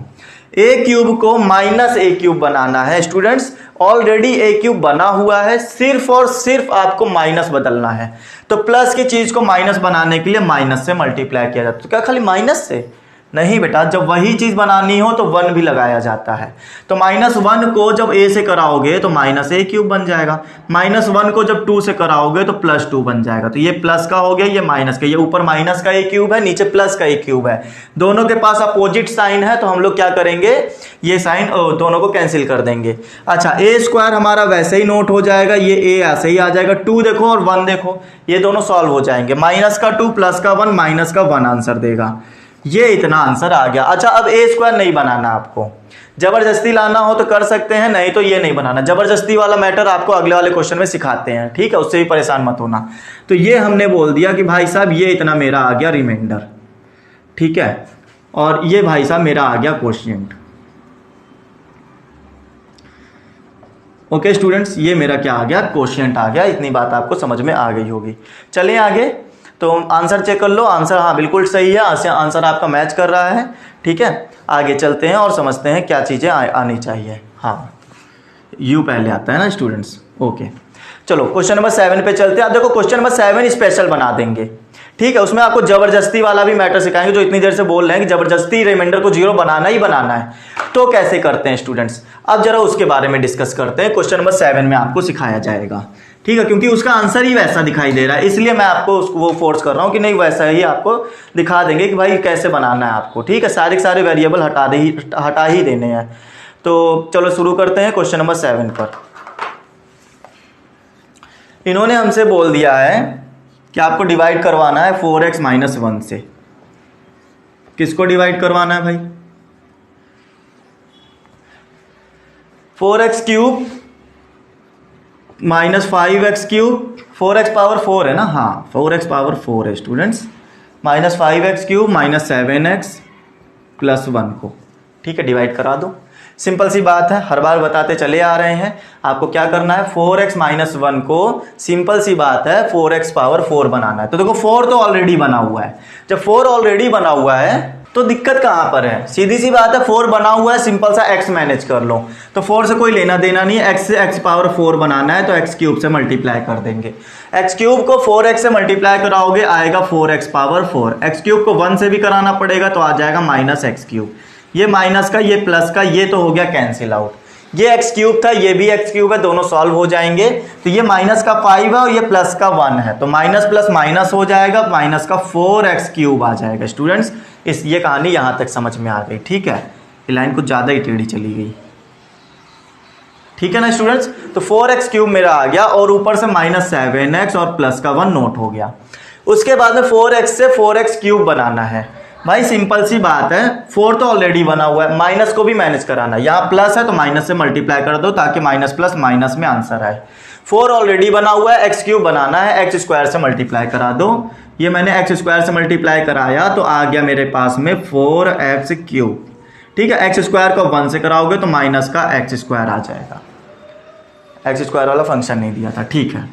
ए क्यूब को माइनस ए क्यूब बनाना है स्टूडेंट्स, ऑलरेडी ए क्यूब बना हुआ है, सिर्फ और सिर्फ आपको माइनस बदलना है। तो प्लस की चीज को माइनस बनाने के लिए माइनस से मल्टीप्लाई किया जाता है। तो क्या खाली माइनस से? नहीं बेटा, जब वही चीज बनानी हो तो 1 भी लगाया जाता है। तो -1 को जब a से कराओगे तो माइनस ए क्यूब बन जाएगा, -1 को जब 2 से कराओगे तो +2 बन जाएगा। तो ये प्लस का हो गया, ये माइनस का, ये ऊपर माइनस का ए क्यूब है, नीचे प्लस का ए क्यूब है, दोनों के पास अपोजिट साइन है, तो हम लोग क्या करेंगे, ये साइन दोनों को कैंसिल कर देंगे। अच्छा, ए स्क्वायर हमारा वैसे ही नोट हो जाएगा, ये ए ऐसे ही आ जाएगा, 2 देखो और 1 देखो, ये दोनों सॉल्व हो जाएंगे, -2 प्लस का 1 माइनस का 1 आंसर देगा। ये इतना आंसर आ गया। अच्छा, अब ए स्क्वायर नहीं बनाना आपको, जबरदस्ती लाना हो तो कर सकते हैं, नहीं तो ये नहीं बनाना। जबरदस्ती वाला मैटर आपको अगले वाले क्वेश्चन में सिखाते हैं, ठीक है, उससे भी परेशान मत होना। तो ये हमने बोल दिया कि भाई साहब ये इतना मेरा आ गया रिमाइंडर, ठीक है, और ये भाई साहब मेरा आ गया कोशिएंट। ओके स्टूडेंट्स, ये मेरा क्या आ गया, कोशिएंट आ गया। इतनी बात आपको समझ में आ गई होगी। चलिए आगे, तो आंसर चेक कर लो। आंसर हाँ बिल्कुल सही है, आंसर आपका मैच कर रहा है, ठीक है। आगे चलते हैं और समझते हैं क्या चीज़ें आनी चाहिए। हाँ, यू पहले आता है ना स्टूडेंट्स। ओके, चलो क्वेश्चन नंबर 7 पे चलते हैं। अब देखो क्वेश्चन नंबर 7 स्पेशल बना देंगे, ठीक है। उसमें आपको जबरदस्ती वाला भी मैटर सिखाएंगे, जो इतनी देर से बोल रहे हैं कि जबरदस्ती रिमाइंडर को 0 बनाना ही बनाना है। तो कैसे करते हैं स्टूडेंट्स, अब जरा उसके बारे में डिस्कस करते हैं। क्वेश्चन नंबर 7 में आपको सिखाया जाएगा, ठीक है, क्योंकि उसका आंसर ही वैसा दिखाई दे रहा है, इसलिए मैं आपको उसको वो फोर्स कर रहा हूँ कि नहीं, वैसा ही आपको दिखा देंगे कि भाई कैसे बनाना है आपको, ठीक है। सारे के सारे वेरिएबल हटा ही देने हैं। तो चलो शुरू करते हैं क्वेश्चन नंबर 7 पर। इन्होंने हमसे बोल दिया है कि आपको डिवाइड करवाना है 4x - 1 से। किसको डिवाइड करवाना है भाई, 4x cube -5x cube, 4x power 4 है ना, हाँ 4x पावर 4 है स्टूडेंट्स, -5x क्यूब -7x + 1 को, ठीक है, डिवाइड करा दो। सिंपल सी बात है, हर बार बताते चले आ रहे हैं। आपको क्या करना है, 4x - 1 को सिंपल सी बात है 4x पावर 4 बनाना है। तो देखो 4 तो ऑलरेडी बना हुआ है, जब 4 ऑलरेडी बना हुआ है तो दिक्कत कहाँ पर है, सीधी सी बात है, 4 बना हुआ है, सिंपल सा x मैनेज कर लो। तो 4 से कोई लेना देना नहीं है, x से x पावर 4 बनाना है तो x क्यूब से मल्टीप्लाई कर देंगे। x क्यूब को 4x से मल्टीप्लाई कराओगे आएगा 4x पावर 4, x क्यूब को 1 से भी कराना पड़ेगा तो आ जाएगा -x क्यूब। ये माइनस का, ये प्लस का, ये तो हो गया कैंसिल आउट। ये x क्यूब था, ये भी x क्यूब है, दोनों सॉल्व हो जाएंगे। तो ये -5 है और ये प्लस का 1 है, तो माइनस प्लस माइनस हो जाएगा, -4x क्यूब आ जाएगा स्टूडेंट्स। ये कहानी यहाँ तक समझ में आ गई, ठीक है। ये लाइन कुछ ज़्यादा ही टेढ़ी चली गई, ठीक है ना स्टूडेंट्स। तो 4x क्यूब मेरा आ गया और ऊपर से -7x और प्लस का 1 नोट हो गया। उसके बाद में 4x से 4x क्यूब बनाना है। भाई सिंपल सी बात है, 4 तो ऑलरेडी बना हुआ है, माइनस को भी मैनेज कराना है। यहाँ प्लस है तो माइनस से मल्टीप्लाई कर दो ताकि माइनस प्लस माइनस में आंसर आए। 4 ऑलरेडी बना हुआ है, x क्यूब बनाना है, x स्क्वायर से मल्टीप्लाई करा दो। ये मैंने x स्क्वायर से मल्टीप्लाई कराया तो आ गया मेरे पास में 4x क्यूब, ठीक है। x स्क्वायर को 1 से कराओगे तो माइनस का x स्क्वायर आ जाएगा, x स्क्वायर वाला फंक्शन नहीं दिया था, ठीक है।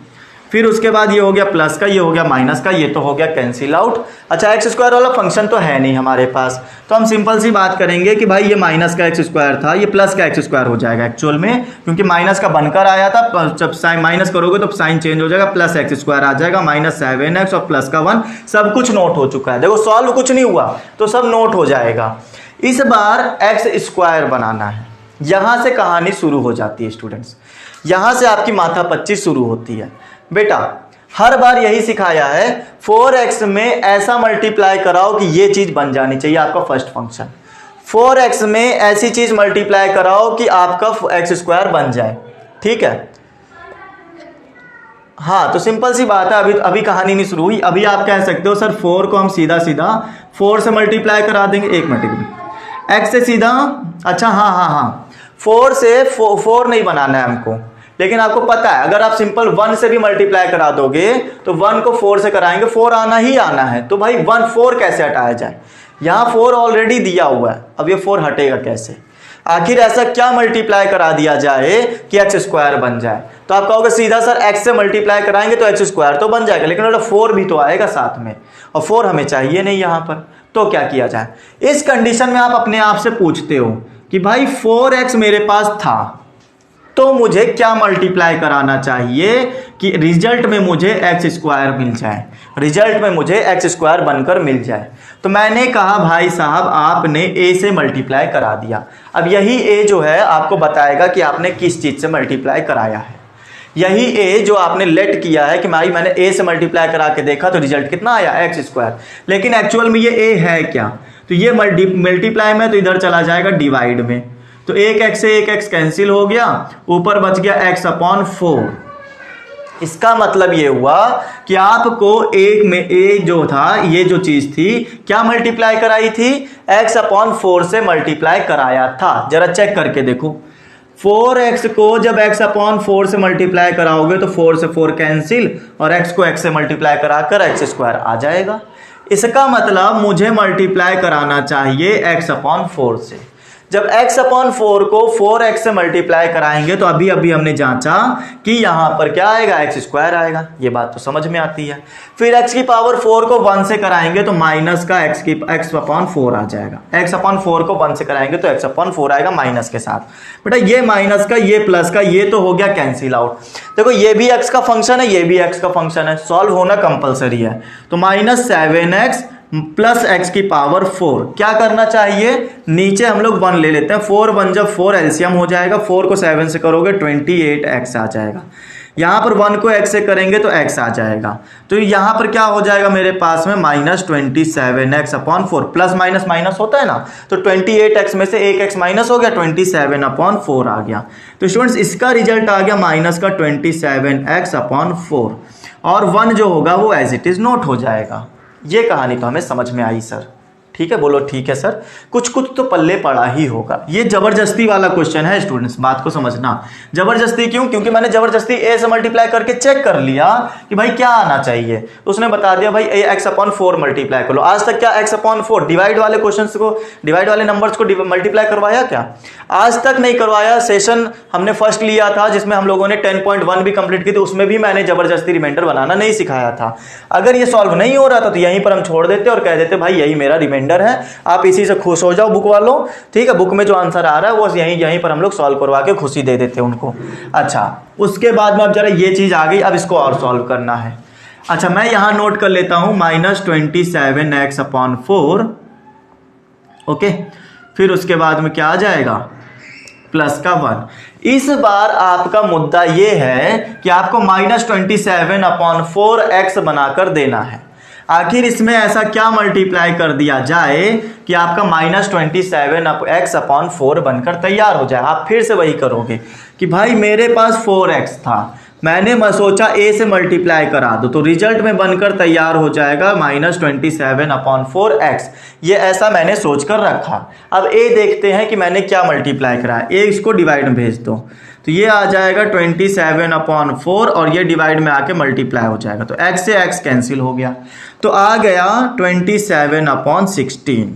फिर उसके बाद ये हो गया प्लस का, ये हो गया माइनस का, ये तो हो गया कैंसिल आउट। अच्छा, एक्स स्क्वायर वाला फंक्शन तो है नहीं हमारे पास, तो हम सिंपल सी बात करेंगे कि भाई ये माइनस का एक्स स्क्वायर था, ये प्लस का एक्स स्क्वायर हो जाएगा एक्चुअल में, क्योंकि माइनस का बनकर आया था। जब साइन माइनस करोगे तो साइन चेंज हो जाएगा, प्लस एक्स स्क्वायर आ जाएगा, -7x और प्लस का 1, सब कुछ नोट हो चुका है। देखो सॉल्व कुछ नहीं हुआ तो सब नोट हो जाएगा। इस बार एक्स स्क्वायर बनाना है, यहाँ से कहानी शुरू हो जाती है स्टूडेंट्स, यहाँ से आपकी माथा पच्ची शुरू होती है। बेटा हर बार यही सिखाया है, 4x में ऐसा मल्टीप्लाई कराओ कि ये चीज बन जानी चाहिए आपका फर्स्ट फंक्शन। 4x में ऐसी चीज मल्टीप्लाई कराओ कि आपका एक्स स्क्वायर बन जाए, ठीक है। हाँ, तो सिंपल सी बात है, अभी कहानी नहीं शुरू हुई। अभी आप कह सकते हो सर 4 को हम सीधा सीधा 4 से मल्टीप्लाई करा देंगे। एक मिनट, x से सीधा, अच्छा हाँ, 4 से 4 नहीं बनाना है हमको, लेकिन आपको पता है अगर आप सिंपल 1 से भी मल्टीप्लाई करा दोगे तो 1 को 4 से कराएंगे, 4 आना ही आना है। तो भाई 1 4 कैसे हटाया जाए, यहाँ 4 ऑलरेडी दिया हुआ है, अब ये 4 हटेगा कैसे। आखिर ऐसा क्या मल्टीप्लाई करा दिया जाए कि एक्स स्क्वायर बन जाए। तो आप कहोगे सीधा सर एक्स से मल्टीप्लाई कराएंगे तो एक्स स्क्वायर तो बन जाएगा, लेकिन 4 भी तो आएगा साथ में, और 4 हमें चाहिए नहीं यहाँ पर। तो क्या किया जाए, इस कंडीशन में आप अपने आप से पूछते हो कि भाई 4x मेरे पास था तो मुझे क्या मल्टीप्लाई कराना चाहिए कि रिजल्ट में मुझे एक्स स्क्वायर मिल जाए, रिजल्ट में मुझे एक्स स्क्वायर बनकर मिल जाए। तो मैंने कहा भाई साहब आपने a से मल्टीप्लाई करा दिया। अब यही a जो है आपको बताएगा कि आपने किस चीज़ से मल्टीप्लाई कराया है। यही a जो आपने लेट किया है कि भाई मैंने a से मल्टीप्लाई करा के देखा तो रिजल्ट कितना आया एक्स स्क्वायर, लेकिन एक्चुअल में ये a है क्या, तो ये मल्टीप्लाई में तो इधर चला जाएगा डिवाइड में, तो एक एक्स से एक एक्स कैंसिल हो गया, ऊपर बच गया x अपॉन 4। इसका मतलब ये हुआ कि आपको एक में a जो था, ये जो चीज थी क्या मल्टीप्लाई कराई थी, x अपॉन 4 से मल्टीप्लाई कराया था। जरा चेक करके देखो, 4x को जब x अपॉन 4 से मल्टीप्लाई कराओगे तो 4 से 4 कैंसिल और x को x से मल्टीप्लाई कराकर एक्स स्क्वायर आ जाएगा। इसका मतलब मुझे मल्टीप्लाई कराना चाहिए x अपॉन 4 से। जब x अपॉन 4 को 4x से मल्टीप्लाई कराएंगे तो अभी अभी हमने जांचा कि यहाँ पर क्या आएगा, एक्स स्क्वायर आएगा। ये बात तो समझ में आती है। फिर x की पावर 4 को 1 से कराएंगे तो माइनस का x अपॉन 4 आ जाएगा। x अपॉन 4 को 1 से कराएंगे तो x अपॉन 4 आएगा माइनस के साथ। बेटा ये माइनस का ये प्लस का ये तो हो गया कैंसिल आउट। देखो ये भी x का फंक्शन है, ये भी x का फंक्शन है, सॉल्व होना कंपलसरी है। तो -7x प्लस एक्स की पावर 4 क्या करना चाहिए, नीचे हम लोग 1 ले लेते हैं, 4 1 जब 4 एलसीएम हो जाएगा, 4 को 7 से करोगे 28x आ जाएगा। यहाँ पर 1 को x से करेंगे तो x आ जाएगा। तो यहाँ पर क्या हो जाएगा मेरे पास में -27x upon 4, plus minus minus होता है ना, तो 28x में से एक x माइनस हो गया, 27 अपॉन 4 आ गया। तो स्टूडेंट्स इसका रिजल्ट आ गया माइनस का 27x अपॉन 4, और 1 जो होगा वो एज इट इज नोट हो जाएगा। ये कहानी तो हमें समझ में आई सर, ठीक है, बोलो ठीक है सर। कुछ कुछ तो पल्ले पड़ा ही होगा। ये जबरदस्ती वाला क्वेश्चन है स्टूडेंट्स, बात को समझना। जबरदस्ती क्यों, क्योंकि मैंने जबरदस्ती a से मल्टीप्लाई करके चेक कर लिया कि भाई क्या आना चाहिए, तो उसने बता दिया भाई x अपॉन 4 मल्टीप्लाई कर लो। आज तक क्या x अपॉन 4 डिवाइड वाले क्वेश्चंस को, डिवाइड वाले नंबर्स को मल्टीप्लाई करवाया क्या, आज तक नहीं करवाया। सेशन हमने फर्स्ट लिया था जिसमें हम लोगों ने 10.1 भी कंप्लीट की थी, उसमें भी मैंने जबरदस्ती रिमाइंडर बनाना नहीं सिखाया था। अगर ये सॉल्व नहीं हो रहा था तो यहीं पर हम छोड़ देते और कह देते भाई यही मेरा रिमाइंडर है, आप इसी से खुश हो जाओ बुक वालों, ठीक है। बुक में जो आंसर आ रहा है वो यहीं पर हम लोग सॉल्व करवा के खुशी दे देते हैं उनको। अच्छा, उसके बाद में अब जरा ये चीज आ गई, अब इसको और सॉल्व करना है। अच्छा, मैं यहां नोट कर लेता हूं -27x अपॉन 4, ओके। फिर उसके बाद में क्या आ जाएगा, प्लस का 1। इस बार आपका मुद्दा ये है कि आपको -27 अपॉन 4x बनाकर देना है। आखिर इसमें ऐसा क्या मल्टीप्लाई कर दिया जाए कि आपका -27x अपॉन 4 बनकर तैयार हो जाए। आप फिर से वही करोगे कि भाई मेरे पास 4x था, मैंने सोचा a से मल्टीप्लाई करा दो तो रिजल्ट में बनकर तैयार हो जाएगा -27 अपॉन 4x। ये ऐसा मैंने सोच कर रखा। अब a देखते हैं कि मैंने क्या मल्टीप्लाई कराया। a इसको डिवाइड में भेज दो तो ये आ जाएगा 27 अपॉन 4 और ये डिवाइड में आके मल्टीप्लाई हो जाएगा, तो x से x कैंसिल हो गया, तो आ गया 27 अपॉन 16।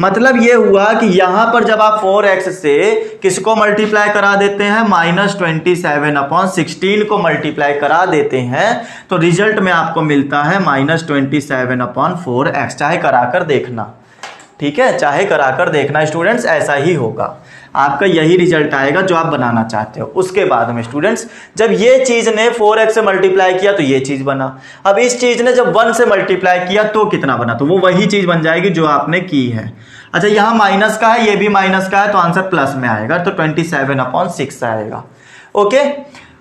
मतलब ये हुआ कि यहां पर जब आप 4x से किसको मल्टीप्लाई करा देते हैं, -27 अपॉन 16 को मल्टीप्लाई करा देते हैं तो रिजल्ट में आपको मिलता है -27 अपॉन 4x। चाहे कराकर देखना, ठीक है, चाहे कराकर देखना स्टूडेंट्स, ऐसा ही होगा, आपका यही रिजल्ट आएगा जो आप बनाना चाहते हो। उसके बाद में स्टूडेंट्स जब ये चीज ने 4x से मल्टीप्लाई किया तो ये चीज बना। अब इस चीज ने जब 1 से मल्टीप्लाई किया तो कितना बना, तो वो वही चीज बन जाएगी जो आपने की है। अच्छा, यहाँ माइनस का है, ये भी माइनस का है, तो आंसर प्लस में आएगा, तो 27 अपॉन 6 आएगा, ओके।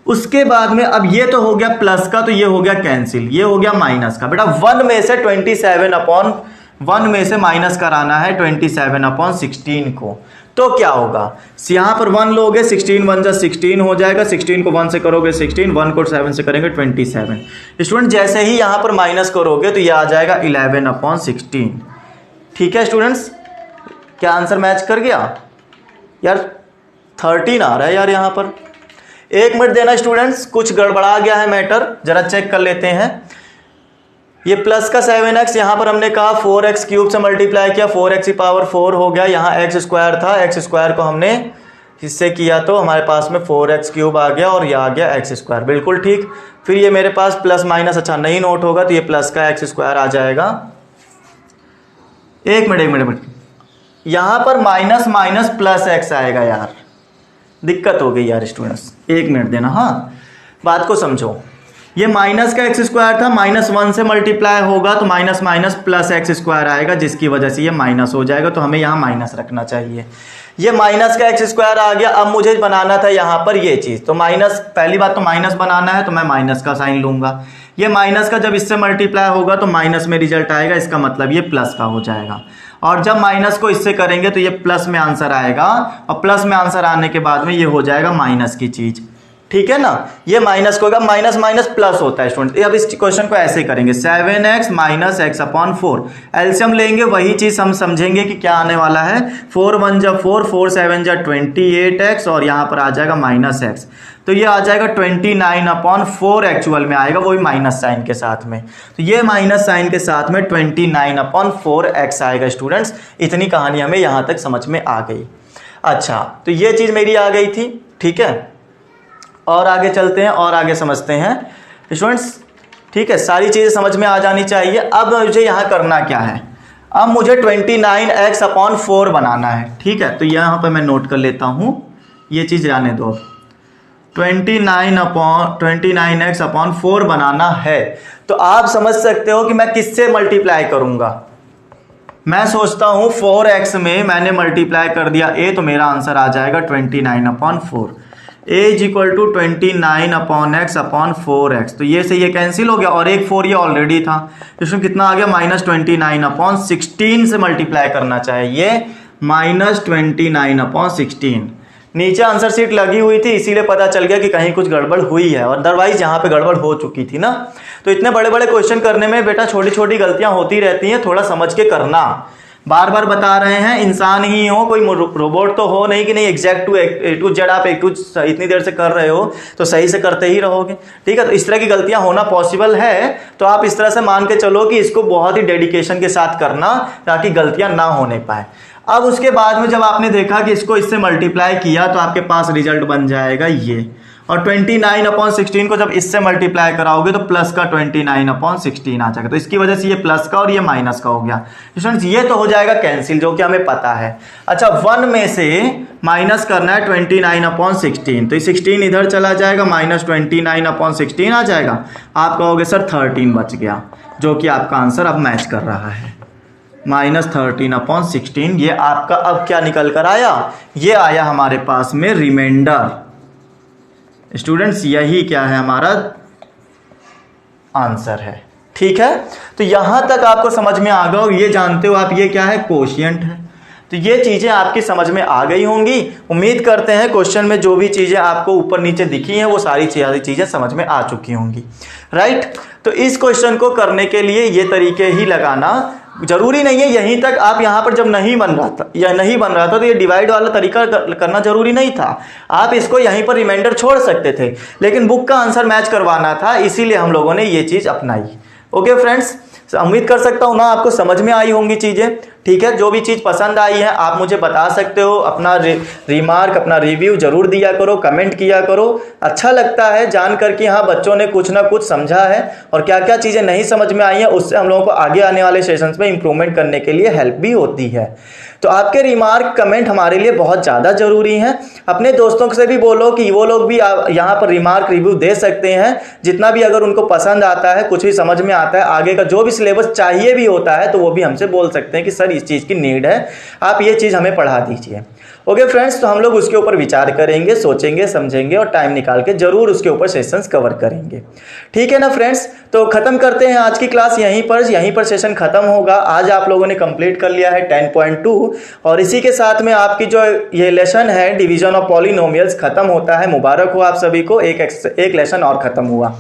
उसके बाद में अब ये तो हो गया प्लस का, तो ये हो गया कैंसिल, ये हो गया माइनस का। बेटा 1 में से 27 अपॉन 1 में से माइनस कराना है 27 अपॉन 16 को, तो क्या होगा, यहां पर 1 लोगे, 16 1 जा 16 हो जाएगा, 16 को 1 से करोगे 16, 1 को 7 से करेंगे 27। स्टूडेंट जैसे ही यहां पर माइनस करोगे तो ये आ जाएगा 11 अपॉन 16, ठीक है स्टूडेंट्स। क्या आंसर मैच कर गया यार, 13 आ रहा है यार यहाँ पर। एक मिनट देना स्टूडेंट्स, कुछ गड़बड़ा गया है मैटर, जरा चेक कर लेते हैं। ये प्लस का 7x यहाँ पर हमने कहा 4x क्यूब से मल्टीप्लाई किया, 4x की पावर 4 हो गया, यहाँ x स्क्वायर था, x स्क्वायर को हमने इससे किया तो हमारे पास में 4x क्यूब आ गया और ये आ गया x स्क्वायर, बिल्कुल ठीक। फिर ये मेरे पास प्लस माइनस अच्छा नहीं नोट होगा तो ये प्लस का x स्क्वायर आ जाएगा। एक मिनट यहाँ पर माइनस माइनस प्लस x आएगा यार, दिक्कत हो गई यार स्टूडेंट्स, एक मिनट देना, हाँ बात को समझो। ये माइनस का x स्क्वायर था, -1 से मल्टीप्लाई होगा तो minus minus plus x square आएगा, जिसकी वजह से ये माइनस हो जाएगा, तो हमें यहाँ माइनस रखना चाहिए। ये माइनस का x स्क्वायर आ गया। अब मुझे बनाना था यहाँ पर ये चीज़, तो माइनस, पहली बात तो माइनस बनाना है तो मैं माइनस का साइन लूँगा। ये माइनस का जब इससे मल्टीप्लाई होगा तो माइनस में रिजल्ट आएगा, इसका मतलब ये प्लस का हो जाएगा। और जब माइनस को इससे करेंगे तो ये प्लस में आंसर आएगा, और प्लस में आंसर आने के बाद में ये हो जाएगा माइनस की चीज़, ठीक है ना। ये माइनस को होगा, माइनस माइनस प्लस होता है स्टूडेंट। अब इस क्वेश्चन को ऐसे करेंगे, 7x minus x upon 4, LCM लेंगे, वही चीज़ हम समझेंगे कि क्या आने वाला है। 4 1 जा 4, 4 7 जा 28x, और यहाँ पर आ जाएगा माइनस x, तो ये आ जाएगा 29 अपॉन 4 एक्चुअल में आएगा, वही माइनस साइन के साथ में। तो ये माइनस साइन के साथ में 29 अपॉन 4x आएगा स्टूडेंट्स। इतनी कहानी हमें यहाँ तक समझ में आ गई। अच्छा, तो ये चीज़ मेरी आ गई थी, ठीक है। और आगे चलते हैं और आगे समझते हैं स्टूडेंट्स, ठीक है। सारी चीज़ें समझ में आ जानी चाहिए। अब मुझे यहाँ करना क्या है, अब मुझे 29x अपॉन 4 बनाना है, ठीक है। तो यहाँ पर मैं नोट कर लेता हूँ, ये चीज़ जाने दो। 29x अपॉन 4 बनाना है, तो आप समझ सकते हो कि मैं किससे मल्टीप्लाई करूँगा। मैं सोचता हूँ 4x में मैंने मल्टीप्लाई कर दिया a, तो मेरा आंसर आ जाएगा 29 upon 4। a is equal to 29 upon x upon 4x, तो ये से ये कैंसिल हो गया, और एक 4 ये ऑलरेडी था, इसमें कितना आ गया -29 अपॉन 16 से मल्टीप्लाई करना चाहिए, -29 अपॉन 16। नीचे आंसर शीट लगी हुई थी, इसीलिए पता चल गया कि कहीं कुछ गड़बड़ हुई है, और अदरवाइज यहाँ पे गड़बड़ हो चुकी थी ना। तो इतने बड़े बड़े क्वेश्चन करने में बेटा छोटी छोटी गलतियाँ होती रहती हैं, थोड़ा समझ के करना। बार बार बता रहे हैं, इंसान ही हो, कोई रोबोट तो हो नहीं कि नहीं एग्जैक्ट टू जेड आप एक टू इतनी देर से कर रहे हो तो सही से करते ही रहोगे, ठीक है। तो इस तरह की गलतियां होना पॉसिबल है, तो आप इस तरह से मान के चलो कि इसको बहुत ही डेडिकेशन के साथ करना, ताकि गलतियां ना होने पाए। अब उसके बाद में जब आपने देखा कि इसको इससे मल्टीप्लाई किया तो आपके पास रिजल्ट बन जाएगा ये, और 29 अपॉन 16 को जब इससे मल्टीप्लाई कराओगे तो प्लस का 29 अपॉन 16 आ जाएगा, तो इसकी वजह से ये प्लस का और ये माइनस का हो गया स्टूडेंट्स। ये तो हो जाएगा कैंसिल, जो कि हमें पता है। अच्छा, 1 में से माइनस करना है 29 अपॉन 16, तो ये 16 इधर चला जाएगा, -29 अपॉन 16 आ जाएगा। आप कहोगे सर 13 बच गया, जो कि आपका आंसर अब मैच कर रहा है, -13 अपॉन 16। ये आपका अब क्या निकल कर आया, ये आया हमारे पास में रिमाइंडर स्टूडेंट्स, यही क्या है हमारा आंसर है, ठीक है। तो यहां तक आपको समझ में आ गया, और ये जानते हो आप ये क्या है, कोशिएंट है। तो ये चीजें आपकी समझ में आ गई होंगी। उम्मीद करते हैं क्वेश्चन में जो भी चीजें आपको ऊपर नीचे दिखी हैं वो सारी चीजें समझ में आ चुकी होंगी, राइट। तो इस क्वेश्चन को करने के लिए ये तरीके ही लगाना जरूरी नहीं है, यहीं तक आप यहाँ पर जब नहीं बन रहा था तो ये डिवाइड वाला तरीका करना जरूरी नहीं था, आप इसको यहीं पर रिमाइंडर छोड़ सकते थे, लेकिन बुक का आंसर मैच करवाना था, इसीलिए हम लोगों ने ये चीज़ अपनाई। ओके फ्रेंड्स, उम्मीद कर सकता हूँ ना आपको समझ में आई होंगी चीज़ें, ठीक है। जो भी चीज़ पसंद आई है आप मुझे बता सकते हो, अपना रिमार्क, अपना रिव्यू जरूर दिया करो, कमेंट किया करो। अच्छा लगता है जानकर कि हाँ बच्चों ने कुछ ना कुछ समझा है, और क्या क्या चीज़ें नहीं समझ में आई हैं उससे हम लोगों को आगे आने वाले सेशंस में इंप्रूवमेंट करने के लिए हेल्प भी होती है। तो आपके रिमार्क, कमेंट हमारे लिए बहुत ज़्यादा ज़रूरी हैं। अपने दोस्तों से भी बोलो कि वो लोग भी यहाँ पर रिमार्क रिव्यू दे सकते हैं, जितना भी अगर उनको पसंद आता है, कुछ भी समझ में आता है, आगे का जो भी सिलेबस चाहिए भी होता है तो वो भी हमसे बोल सकते हैं कि सर इस चीज़ की नीड है, आप ये चीज़ हमें पढ़ा दीजिए। ओके फ्रेंड्स, तो हम लोग उसके ऊपर विचार करेंगे, सोचेंगे, समझेंगे, और टाइम निकाल के जरूर उसके ऊपर सेशंस कवर करेंगे, ठीक है ना फ्रेंड्स। तो खत्म करते हैं आज की क्लास यहीं पर सेशन खत्म होगा। आज आप लोगों ने कंप्लीट कर लिया है 10.2, और इसी के साथ में आपकी जो ये लेसन है डिवीजन ऑफ पॉलिनोमियल्स खत्म होता है। मुबारक हो आप सभी को, एक लेसन और खत्म हुआ।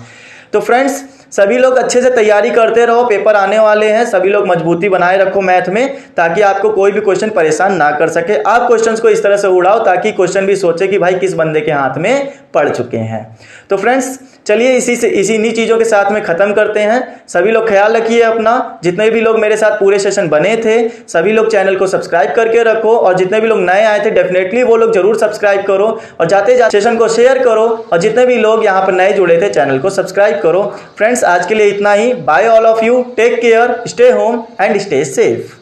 तो फ्रेंड्स सभी लोग अच्छे से तैयारी करते रहो, पेपर आने वाले हैं, सभी लोग मजबूती बनाए रखो मैथ में, ताकि आपको कोई भी क्वेश्चन परेशान ना कर सके। आप क्वेश्चंस को इस तरह से उड़ाओ ताकि क्वेश्चन भी सोचे कि भाई किस बंदे के हाथ में पड़ चुके हैं। तो फ्रेंड्स चलिए इन्हीं चीज़ों के साथ में ख़त्म करते हैं। सभी लोग ख्याल रखिए अपना। जितने भी लोग मेरे साथ पूरे सेशन बने थे सभी लोग चैनल को सब्सक्राइब करके रखो, और जितने भी लोग नए आए थे डेफिनेटली वो लोग जरूर सब्सक्राइब करो, और जाते जाते सेशन को शेयर करो, और जितने भी लोग यहाँ पर नए जुड़े थे चैनल को सब्सक्राइब करो। फ्रेंड्स आज के लिए इतना ही। Bye all of you, take care, stay home and stay safe.